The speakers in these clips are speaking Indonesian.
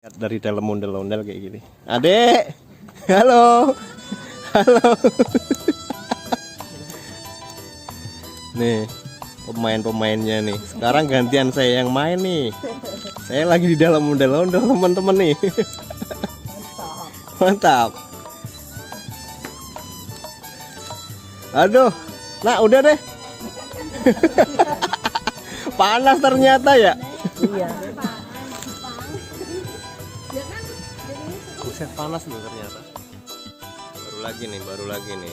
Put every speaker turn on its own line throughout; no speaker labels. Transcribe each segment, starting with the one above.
Dari dalam ondel-ondel kayak gini. Adek, halo, halo. Nih pemain-pemainnya nih. Sekarang gantian saya yang main nih. Saya lagi di dalam ondel-ondel teman-teman nih. Mantap. Aduh, nah udah deh. Panas ternyata ya.
Iya.
Buset, panas loh ternyata. Baru lagi nih.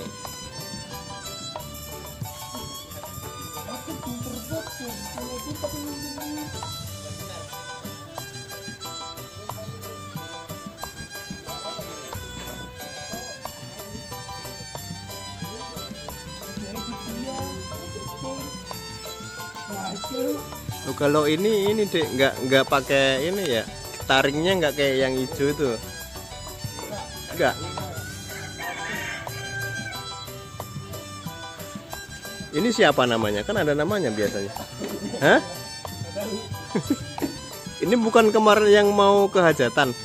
Loh, kalau ini dek nggak pakai ini ya, taringnya nggak kayak yang hijau itu. Enggak. Ini siapa namanya? Kan ada namanya biasanya. Hah? Ini bukan kemarin yang mau ke hajatan.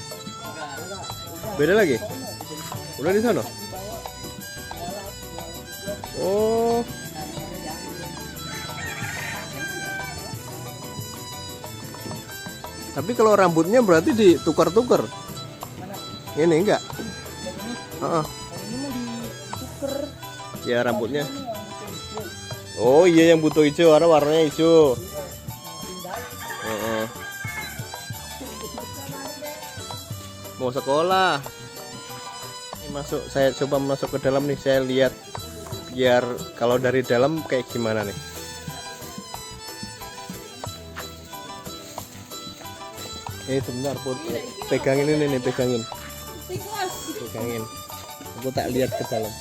Beda lagi. Udah di sana. Oh. Tapi kalau rambutnya berarti ditukar-tukar. Ini enggak? Ya rambutnya. Oh iya, yang butuh hijau, warnanya hijau. Mau sekolah. Ini masuk, saya coba masuk ke dalam nih, saya lihat biar kalau dari dalam kayak gimana nih. Sebentar, pegangin ini nih, pegangin. Aku tak lihat ke dalam.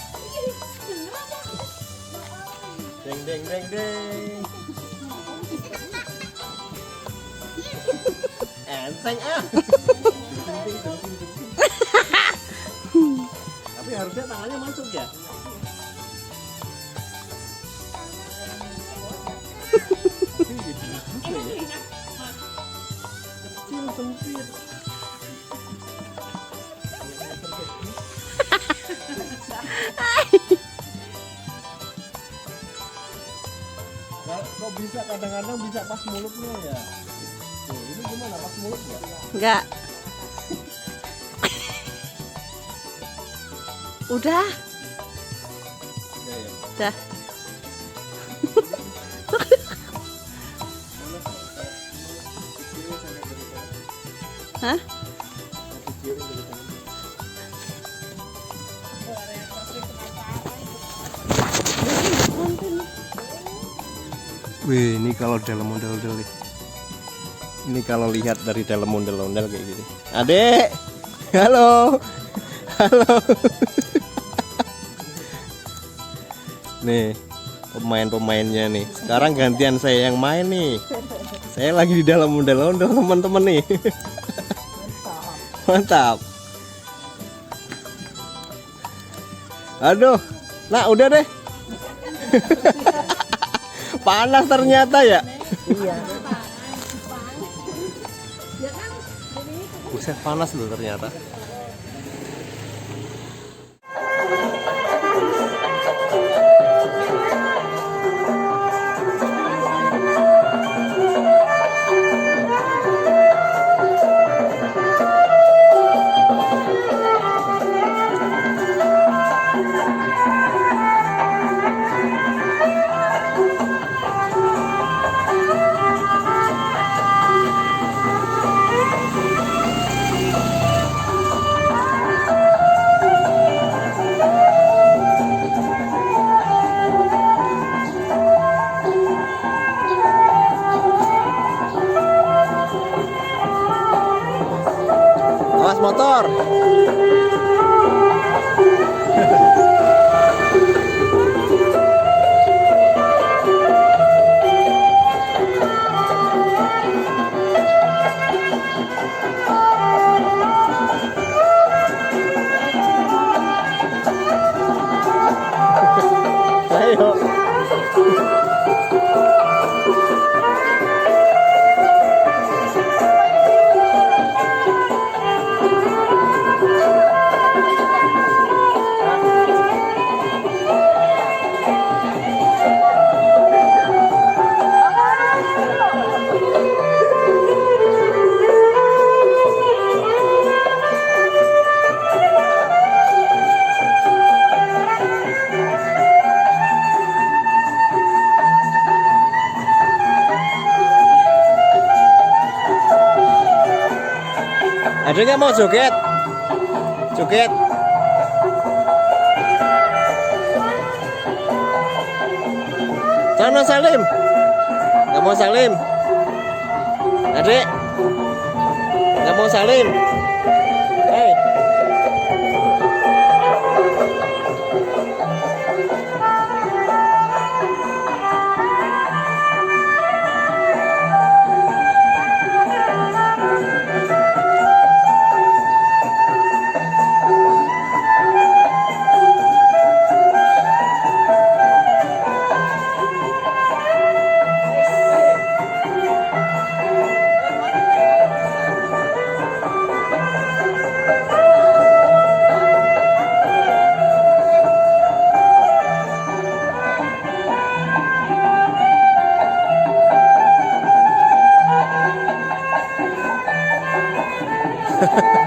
Deng deng deng deng. Enteng ah. Tapi harusnya tangannya masuk ya. Kecil sempit. Kok bisa kadang-kadang bisa pas mulutnya ya? Tuh, ini gimana pas mulut ya?
Enggak. Udah.
Ya, ya.
Udah. Hah?
Wih, ini kalau dalam ondel-ondel nih. Ini kalau lihat dari dalam ondel-ondel kayak gini. Adek, halo, halo. Nih pemain-pemainnya nih. Sekarang gantian saya yang main nih. Saya lagi di dalam ondel-ondel teman-teman nih. Mantap. Aduh, nah udah deh. Panas ternyata ya.
Iya.
Buset, panas loh ternyata. Awas motor. Ayo. Ada nggak mau joget? Joget. Sana Salim. Nggak mau Salim. Adik. Nggak mau Salim. Hei. Ha ha ha.